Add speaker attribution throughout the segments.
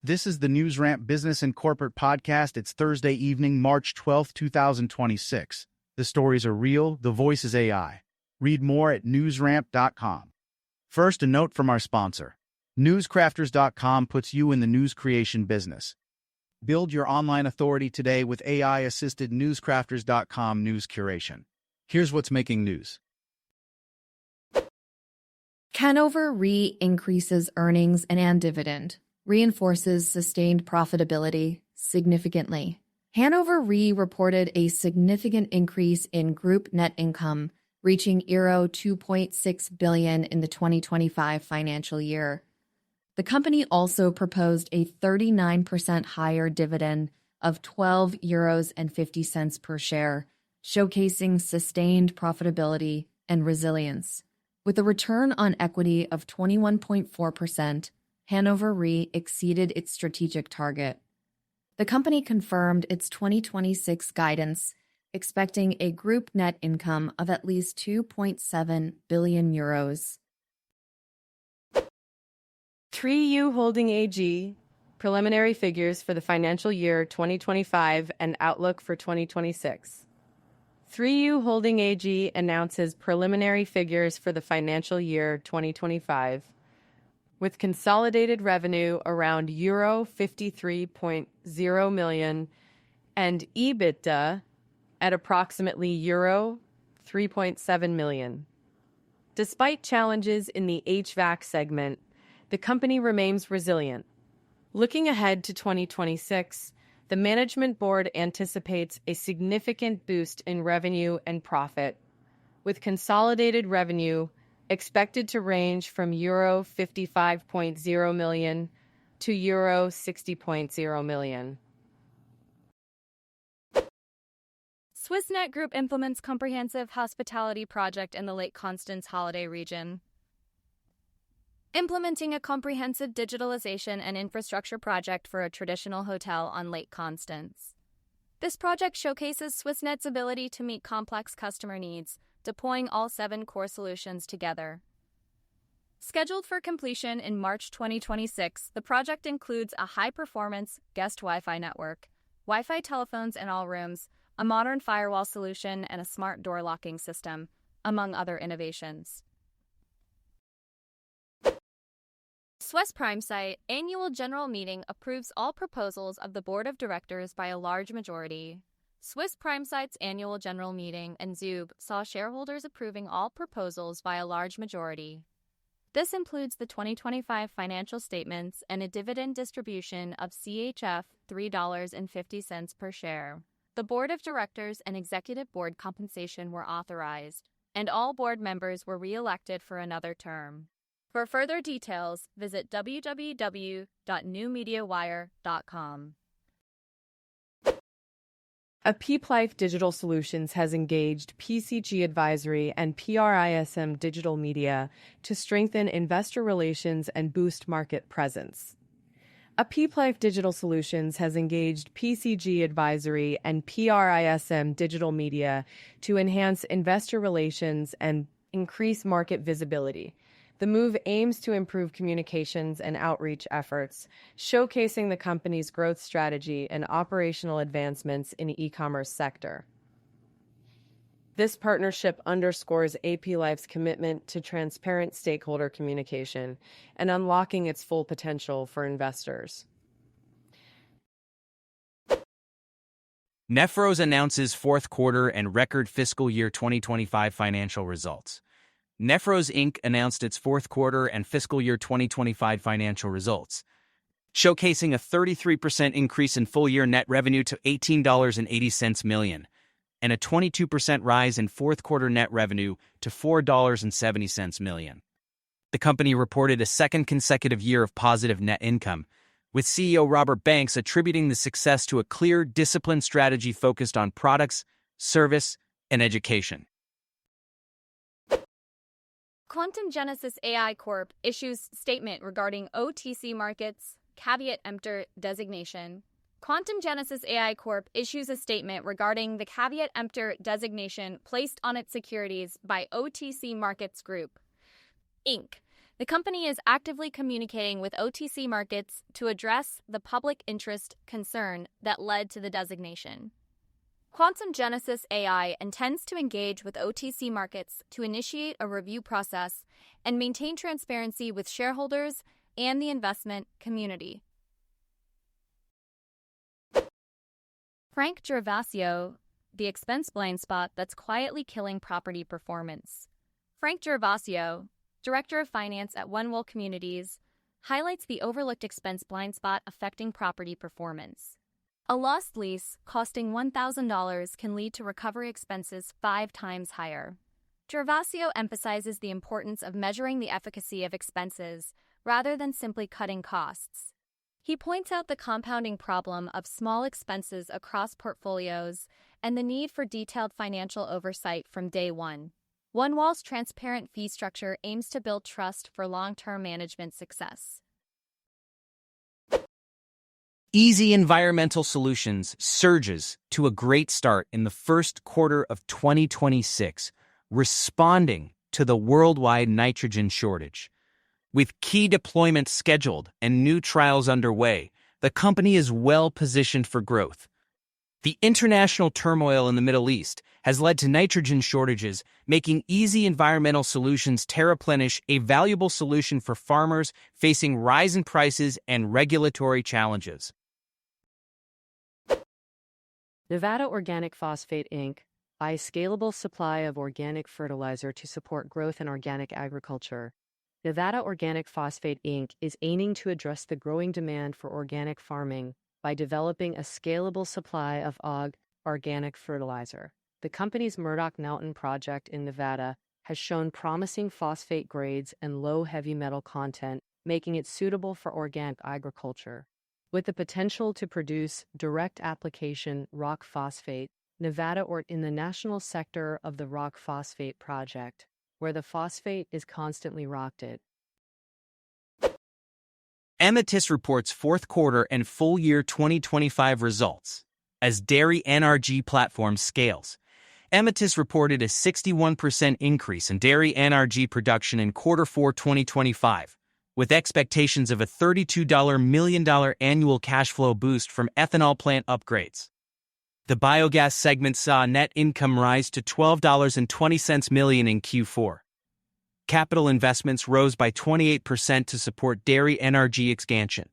Speaker 1: This is the NewsRamp Business and Corporate Podcast. It's Thursday evening, March 12th, 2026. The stories are real, the voice is AI. Read more at newsramp.com. First, a note from our sponsor. Newscrafters.com puts you in the news creation business. Build your online authority today with AI-assisted newscrafters.com news curation. Here's what's making news.
Speaker 2: Hannover Re increases earnings and dividend, reinforces sustained profitability significantly. Hannover Re reported a significant increase in group net income, reaching euro 2.6 billion in the 2025 financial year. The company also proposed a 39% higher dividend of €12.50 per share, showcasing sustained profitability and resilience. With a return on equity of 21.4%, Hannover Re exceeded its strategic target. The company confirmed its 2026 guidance, expecting a group net income of at least €2.7 billion.
Speaker 3: 3U Holding AG, preliminary figures for the financial year 2025 and outlook for 2026. 3U Holding AG announces preliminary figures for the financial year 2025, with consolidated revenue around euro 53.0 million and EBITDA at approximately euro 3.7 million. Despite challenges in the HVAC segment, the company remains resilient. Looking ahead to 2026, the management board anticipates a significant boost in revenue and profit, with consolidated revenue expected to range from euro 55.0 million to euro 60.0 million.
Speaker 4: Swissnet Group implements comprehensive hospitality project in the Lake Constance holiday region. Implementing a comprehensive digitalization and infrastructure project for a traditional hotel on Lake Constance. This project showcases Swissnet's ability to meet complex customer needs, deploying all 7 core solutions together. Scheduled for completion in March 2026, the project includes a high-performance guest Wi-Fi network, Wi-Fi telephones in all rooms, a modern firewall solution, and a smart door locking system, among other innovations. Swiss Prime Site Annual General Meeting approves all proposals of the Board of Directors by a large majority. Swiss Prime Site's Annual General Meeting in Zug saw shareholders approving all proposals by a large majority. This includes the 2025 financial statements and a dividend distribution of CHF $3.50 per share. The Board of Directors and Executive Board compensation were authorized, and all board members were re-elected for another term. For further details, visit www.newmediawire.com.
Speaker 3: APPlife Digital Solutions has engaged PCG Advisory and PRISM Digital Media to strengthen investor relations and boost market presence. APPlife Digital Solutions has engaged PCG Advisory and PRISM Digital Media to enhance investor relations and increase market visibility. The move aims to improve communications and outreach efforts, showcasing the company's growth strategy and operational advancements in the e-commerce sector. This partnership underscores APPlife's commitment to transparent stakeholder communication and unlocking its full potential for investors.
Speaker 5: Nephros announces fourth quarter and record fiscal year 2025 financial results. Nephros Inc. announced its fourth quarter and fiscal year 2025 financial results, showcasing a 33% increase in full-year net revenue to $18.80 million, and a 22% rise in fourth quarter net revenue to $4.70 million. The company reported a second consecutive year of positive net income, with CEO Robert Banks attributing the success to a clear, disciplined strategy focused on products, service, and education.
Speaker 4: Genesis AI Corp issues statement regarding OTC markets, caveat emptor designation. Genesis AI Corp issues a statement regarding the caveat emptor designation placed on its securities by OTC Markets Group, Inc. The company is actively communicating with OTC markets to address the public interest concern that led to the designation. Quantum Genesis AI intends to engage with OTC markets to initiate a review process and maintain transparency with shareholders and the investment community. Frank Gervasio, the expense blind spot that's quietly killing property performance. Frank Gervasio, Director of Finance at One Wool Communities, highlights the overlooked expense blind spot affecting property performance. A lost lease costing $1,000 can lead to recovery expenses 5 times higher. Gervasio emphasizes the importance of measuring the efficacy of expenses rather than simply cutting costs. He points out the compounding problem of small expenses across portfolios and the need for detailed financial oversight from day one. One Wall's transparent fee structure aims to build trust for long-term management success.
Speaker 5: Easy Environmental Solutions surges to a great start in the first quarter of 2026, responding to the worldwide nitrogen shortage. With key deployments scheduled and new trials underway, the company is well positioned for growth. The international turmoil in the Middle East has led to nitrogen shortages, making Easy Environmental Solutions Terraplenish a valuable solution for farmers facing rising prices and regulatory challenges.
Speaker 3: Nevada Organic Phosphate Inc. buys scalable supply of organic fertilizer to support growth in organic agriculture. Nevada Organic Phosphate Inc. is aiming to address the growing demand for organic farming by developing a scalable supply of organic fertilizer. The company's Murdoch Mountain project in Nevada has shown promising phosphate grades and low heavy metal content, making it suitable for organic agriculture. With the potential to produce direct application rock phosphate, Nevada or in the national sector of the rock phosphate project, where the phosphate is constantly rocked.
Speaker 5: Amethyst reports fourth quarter and full year 2025 results. As dairy NRG platform scales, Amethyst reported a 61% increase in dairy NRG production in quarter 4 2025, with expectations of a $32 million annual cash flow boost from ethanol plant upgrades. The biogas segment saw net income rise to $12.20 million in Q4. Capital investments rose by 28% to support dairy NRG expansion.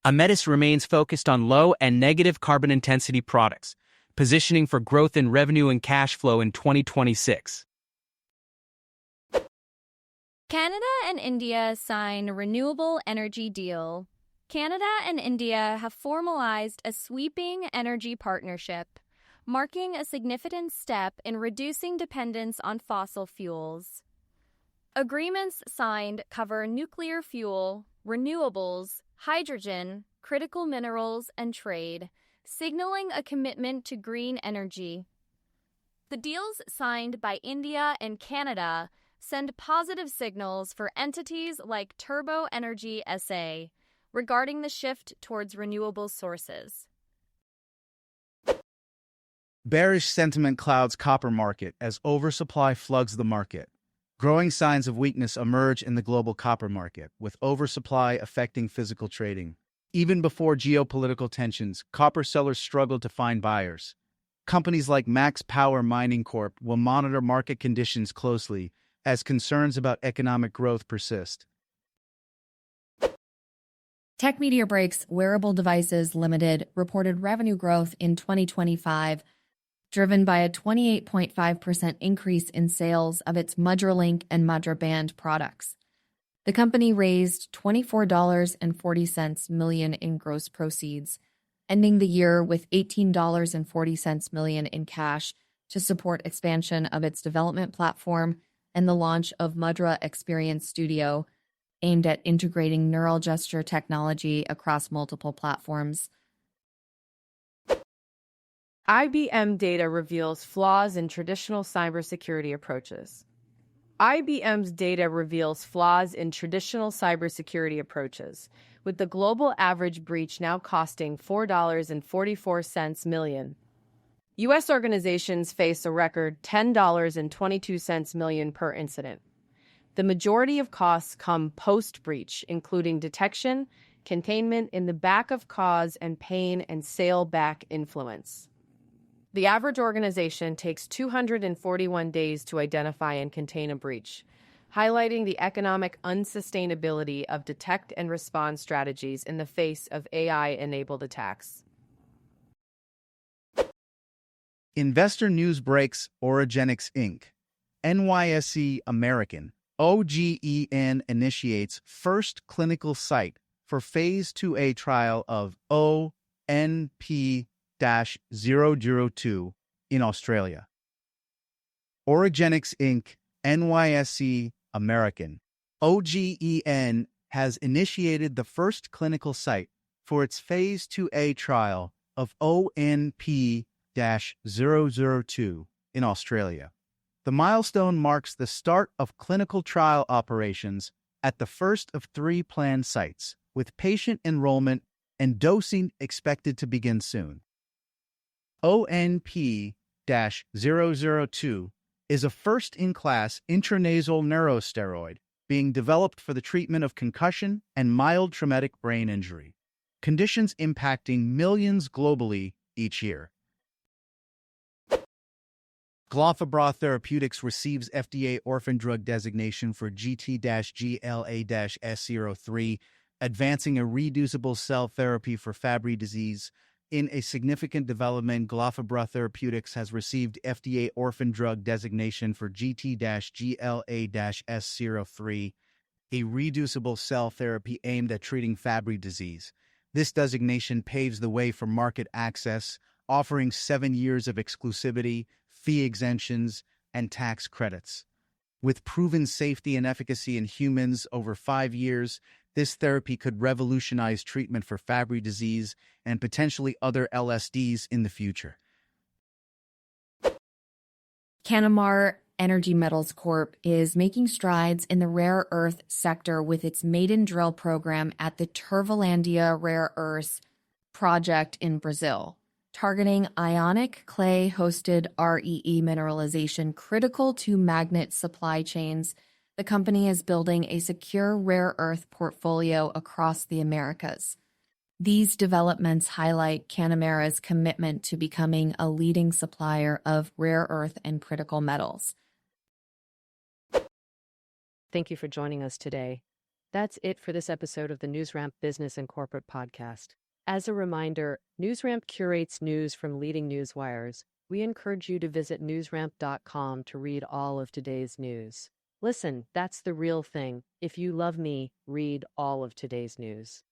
Speaker 5: Amethyst remains focused on low and negative carbon intensity products, positioning for growth in revenue and cash flow in 2026.
Speaker 4: Canada and India sign renewable energy deal. Canada and India have formalized a sweeping energy partnership, marking a significant step in reducing dependence on fossil fuels. Agreements signed cover nuclear fuel, renewables, hydrogen, critical minerals, and trade, signaling a commitment to green energy. The deals signed by India and Canada send positive signals for entities like Turbo Energy SA regarding the shift towards renewable sources.
Speaker 1: Bearish sentiment clouds copper market as oversupply floods the market. Growing signs of weakness emerge in the global copper market, with oversupply affecting physical trading. Even before geopolitical tensions, copper sellers struggled to find buyers. Companies like Max Power Mining Corp will monitor market conditions closely as concerns about economic growth persist.
Speaker 2: Tech Media Breaks Wearable Devices Limited reported revenue growth in 2025, driven by a 28.5% increase in sales of its MudraLink and MudraBand products. The company raised $24.40 million in gross proceeds, ending the year with $18.40 million in cash to support expansion of its development platform and the launch of Mudra Experience Studio, aimed at integrating neural gesture technology across multiple platforms.
Speaker 3: IBM data reveals flaws in traditional cybersecurity approaches. IBM's data reveals flaws in traditional cybersecurity approaches, with the global average breach now costing $4.44 million. U.S. organizations face a record $10.22 million per incident. The majority of costs come post-breach, including detection, containment in the back of cause and pain and sail back influence. The average organization takes 241 days to identify and contain a breach, highlighting the economic unsustainability of detect and respond strategies in the face of AI-enabled attacks.
Speaker 1: Investor news breaks Origenics Inc. NYSE American OGEN initiates first clinical site for Phase 2A trial of ONP-002 in Australia. Origenics Inc. NYSE American OGEN has initiated the first clinical site for its Phase 2A trial of ONP-002 in Australia. The milestone marks the start of clinical trial operations at the first of 3 planned sites, with patient enrollment and dosing expected to begin soon. ONP-002 is a first-in-class intranasal neurosteroid being developed for the treatment of concussion and mild traumatic brain injury, conditions impacting millions globally each year. Glofabra Therapeutics receives FDA orphan drug designation for GT-GLA-S03, advancing a reducible cell therapy for Fabry disease. In a significant development, Glofabra Therapeutics has received FDA orphan drug designation for GT-GLA-S03, a reducible cell therapy aimed at treating Fabry disease. This designation paves the way for market access, offering 7 years of exclusivity, fee exemptions, and tax credits. With proven safety and efficacy in humans over 5 years, this therapy could revolutionize treatment for Fabry disease and potentially other LSDs in the future.
Speaker 2: Hannover Energy Metals Corp is making strides in the rare earth sector with its maiden drill program at the Turvalandia Rare Earths project in Brazil, targeting ionic clay-hosted REE mineralization critical to magnet supply chains. The company is building a secure rare earth portfolio across the Americas. These developments highlight Hannover's commitment to becoming a leading supplier of rare earth and critical metals.
Speaker 3: Thank you for joining us today. That's it for this episode of the NewsRamp Business and Corporate Podcast. As a reminder, NewsRamp curates news from leading news wires. We encourage you to visit newsramp.com to read all of today's news. Listen, that's the real thing. If you love me, read all of today's news.